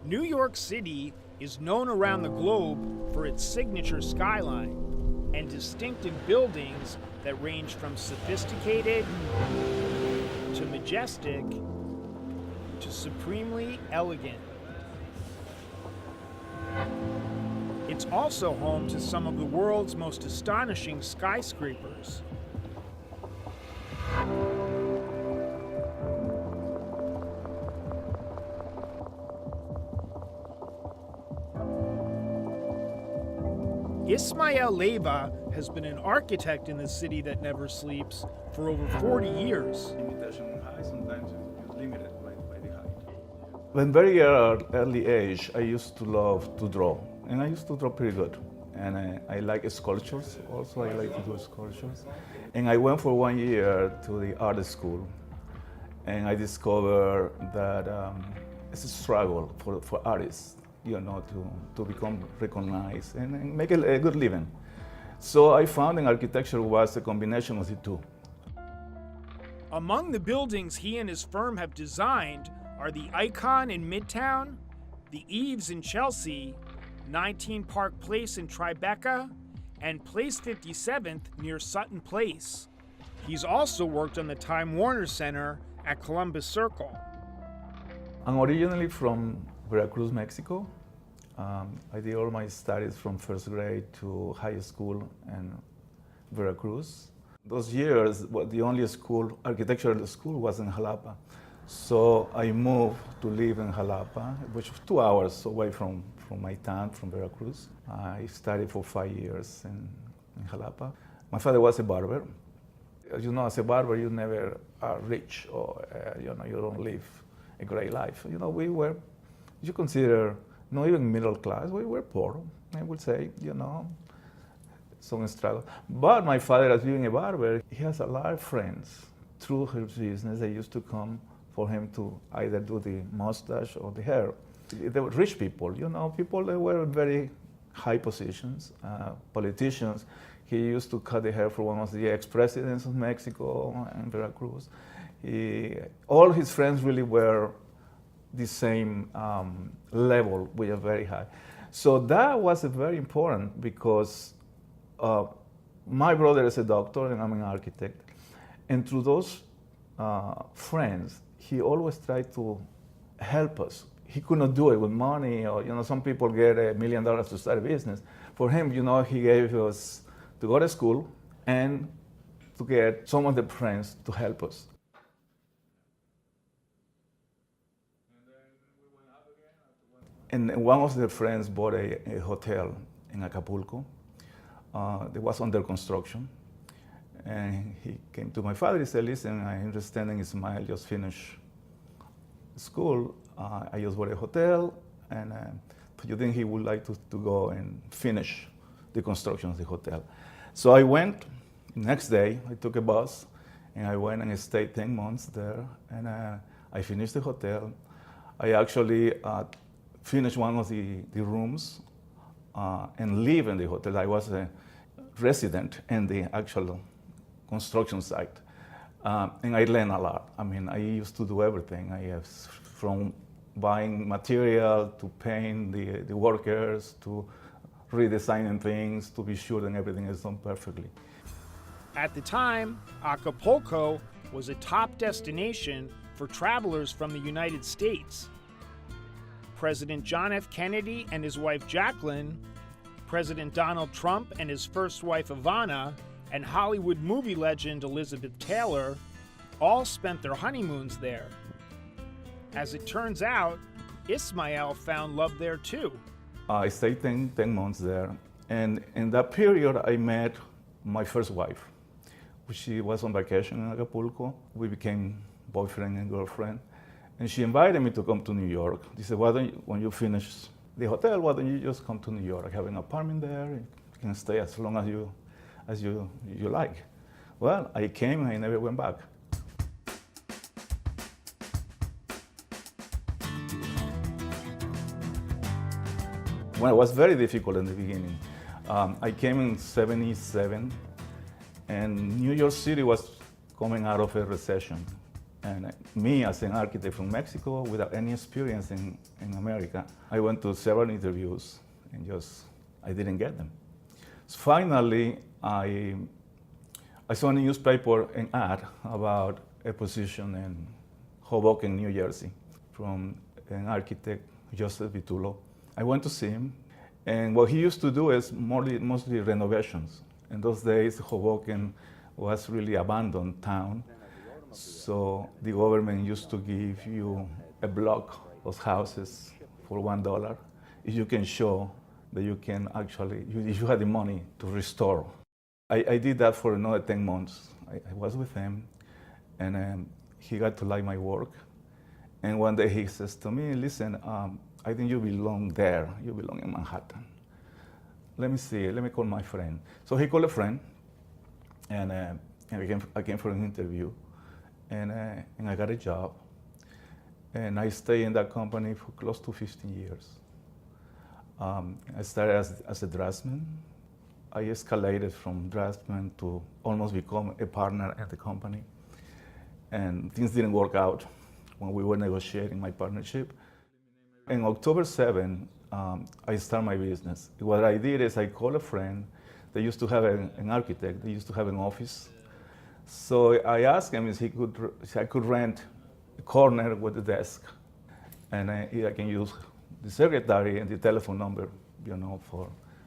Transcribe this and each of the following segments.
New York City is known around the globe for its signature skyline and distinctive buildings that range from sophisticated to majestic to supremely elegant. It's also home to some of the world's most astonishing skyscrapers. Ismael Leyva has been an architect in the city that never sleeps for over 40 years. Limitation high, sometimes you're limited by the height. When very early age, I used to love to draw, and I used to draw pretty good. And I like sculptures also, I like to do sculptures. And I went for 1 year to the art school, and I discovered that it's a struggle for artists, you know, to become recognized and make a good living. So I found in architecture was a combination of the two. Among the buildings he and his firm have designed are the Icon in Midtown, the Eaves in Chelsea, 19 Park Place in Tribeca, and Place 57th near Sutton Place. He's also worked on the Time Warner Center at Columbus Circle. I'm originally from Veracruz, Mexico. I did all my studies from first grade to high school in Veracruz. Those years, the only school, architectural school, was in Jalapa. So I moved to live in Jalapa, which was 2 hours away from my town, from Veracruz. I studied for 5 years in Jalapa. My father was a barber. As you know, as a barber, you never are rich or you don't live a great life. You know, we were, you consider, not even middle class, we were poor, I would say, you know, some struggle. But my father, as being a barber, he has a lot of friends through his business. They used to come for him to either do the mustache or the hair. They were rich people, you know, people that were in very high positions, politicians. He used to cut the hair for one of the ex-presidents of Mexico and Veracruz. All his friends really were the same level, which are very high. So that was very important because my brother is a doctor and I'm an architect. And through those friends, he always tried to help us. He could not do it with money, or, you know, some people get $1 million to start a business. For him, you know, he gave us to go to school and to get some of the friends to help us. And one of the friends bought a hotel in Acapulco. It was under construction. And he came to my father, he said, listen, I understand Ismael just finished school. I just bought a hotel, and do you think he would like to go and finish the construction of the hotel? So I went, next day, I took a bus, and I went and I stayed 10 months there, and I finished the hotel. I actually finished one of the rooms and live in the hotel. I was a resident in the actual construction site. And I learned a lot. I mean, I used to do everything. I have from buying material to paying the workers to redesigning things to be sure that everything is done perfectly. At the time, Acapulco was a top destination for travelers from the United States. President John F. Kennedy and his wife Jacqueline, President Donald Trump and his first wife Ivana, and Hollywood movie legend Elizabeth Taylor all spent their honeymoons there. As it turns out, Ismael found love there too. I stayed 10 months there, and in that period I met my first wife. She was on vacation in Acapulco. We became boyfriend and girlfriend, and she invited me to come to New York. She said, why don't you, when you finish the hotel, why don't you just come to New York? I have an apartment there, you can stay as long as you like. Well, I came and I never went back. Well, it was very difficult in the beginning. I came in '77, and New York City was coming out of a recession. And me, as an architect from Mexico, without any experience in America, I went to several interviews and I didn't get them. So finally, I saw in a newspaper an ad about a position in Hoboken, New Jersey, from an architect, Joseph Vitulo. I went to see him, and what he used to do is mostly renovations. In those days, Hoboken was really abandoned town, so the government used to give you a block of houses for $1 if you can show that you can actually, if you had the money to restore. I did that for another 10 months. I was with him, and he got to like my work. And one day he says to me, listen, I think you belong there. You belong in Manhattan. Let me see, let me call my friend. So he called a friend, and I came for an interview, and I got a job. And I stayed in that company for close to 15 years. I started as a draftsman. I escalated from draftsman to almost become a partner at the company. And things didn't work out when we were negotiating my partnership. In October 7, I started my business. What I did is I called a friend. They used to have an architect. They used to have an office. So I asked him if I could rent a corner with a desk, and I can use the secretary and the telephone number,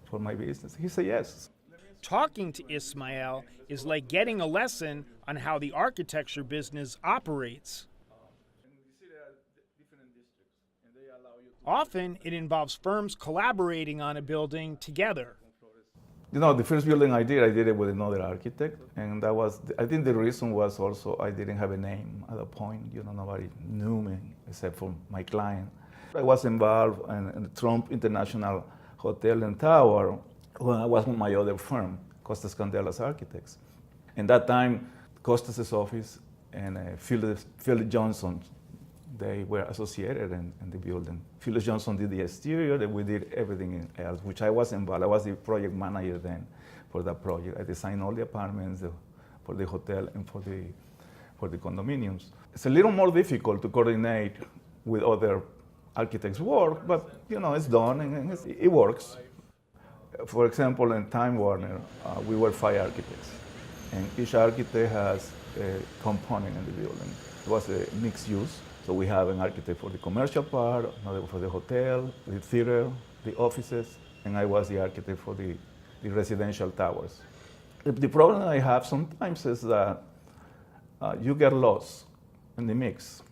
for my business. He said yes. Talking to Ismael is like getting a lesson on how the architecture business operates. Often, it involves firms collaborating on a building together. The first building I did it with another architect, and I think the reason was also I didn't have a name at that point. Nobody knew me except for my client. I was involved in the Trump International Hotel and Tower when I was with my other firm, Costas Candelas Architects. In that time, Costas' office and Philip Johnson, they were associated in the building. Philip Johnson did the exterior, and we did everything else, which I was involved. I was the project manager then for that project. I designed all the apartments for the hotel and for the condominiums. It's a little more difficult to coordinate with other architects' work, but it's done and it works. For example, in Time Warner, we were 5 architects, and each architect has a component in the building. It was a mixed use. So we have an architect for the commercial part, another for the hotel, the theater, the offices, and I was the architect for the residential towers. The problem I have sometimes is that you get lost in the mix,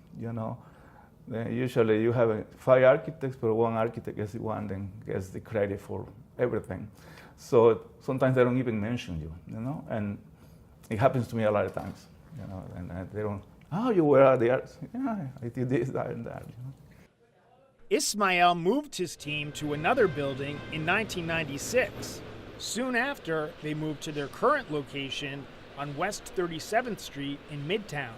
Usually you have 5 architects, but one architect is the one that gets the credit for everything. So sometimes they don't even mention you, and it happens to me a lot of times, and they don't, you were there. Yeah, I did this, that, and that. Ismael moved his team to another building in 1996. Soon after, they moved to their current location on West 37th Street in Midtown.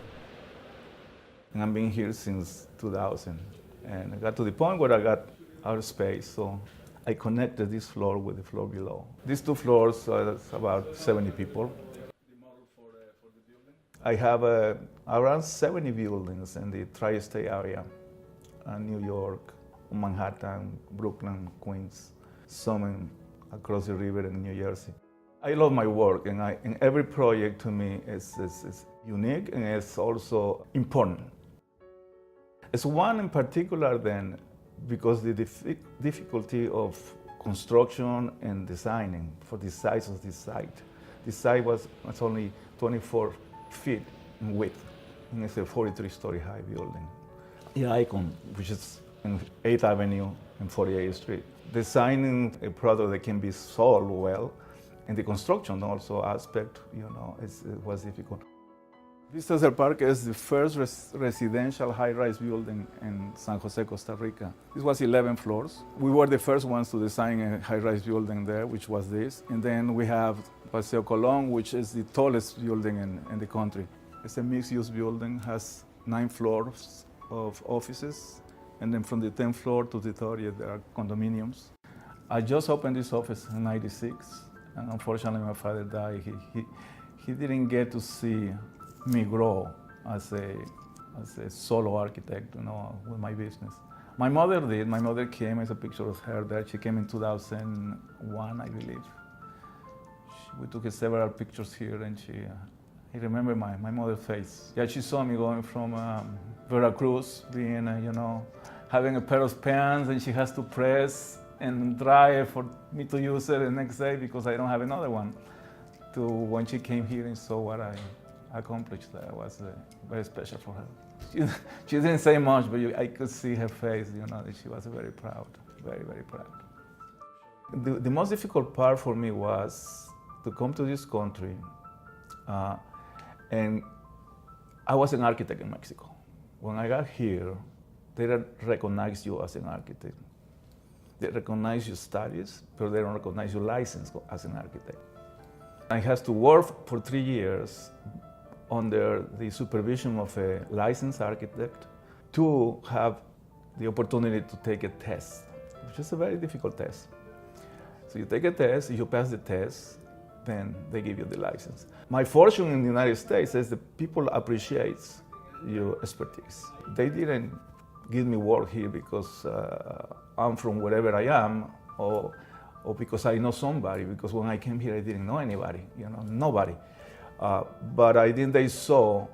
And I've been here since 2000, and I got to the point where I got out of space, so I connected this floor with the floor below. These 2 floors, that's about 70 people. I have around 70 buildings in the tri-state area, New York, Manhattan, Brooklyn, Queens, some across the river in New Jersey. I love my work, and every project to me is unique, and it's also important. It's one in particular then, because the difficulty of construction and designing for the size of this site. The site was only 24 feet in width, and it's a 43-story high building. The Icon, which is in 8th Avenue and 48th Street. Designing a product that can be sold well, and the construction also aspect, it was difficult. Vistas del Parque is the first residential high-rise building in San Jose, Costa Rica. This was 11 floors. We were the first ones to design a high-rise building there, which was this. And then we have Paseo Colón, which is the tallest building in the country. It's a mixed-use building, has 9 floors of offices, and then from the 10th floor to the 30th, there are condominiums. I just opened this office in '96, and unfortunately my father died. He didn't get to see me grow as as a solo architect, with my business. My mother did. My mother came, as a picture of her there. She came in 2001, I believe. We took several pictures here, and I remember my mother's face. Yeah, she saw me going from Veracruz, being, having a pair of pants, and she has to press and dry for me to use it the next day because I don't have another one. To when she came here and saw what I accomplished, that was very special for her. She didn't say much, but I could see her face, that she was very proud, very, very proud. The most difficult part for me was to come to this country, and I was an architect in Mexico. When I got here, they don't recognize you as an architect. They recognize your studies, but they don't recognize your license as an architect. I had to work for 3 years under the supervision of a licensed architect to have the opportunity to take a test, which is a very difficult test. So you take a test, if you pass the test, then they give you the license. My fortune in the United States is that people appreciate your expertise. They didn't give me work here because I'm from wherever I am, or because I know somebody, because when I came here I didn't know anybody, nobody. But I think they saw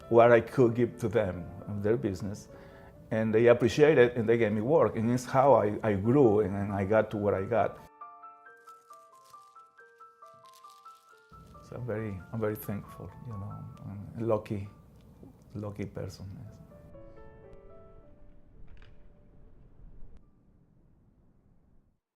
what I could give to them in their business, and they appreciated it, and they gave me work, and it's how I grew and I got to where I got. So I'm very thankful, I'm a lucky person. Yes.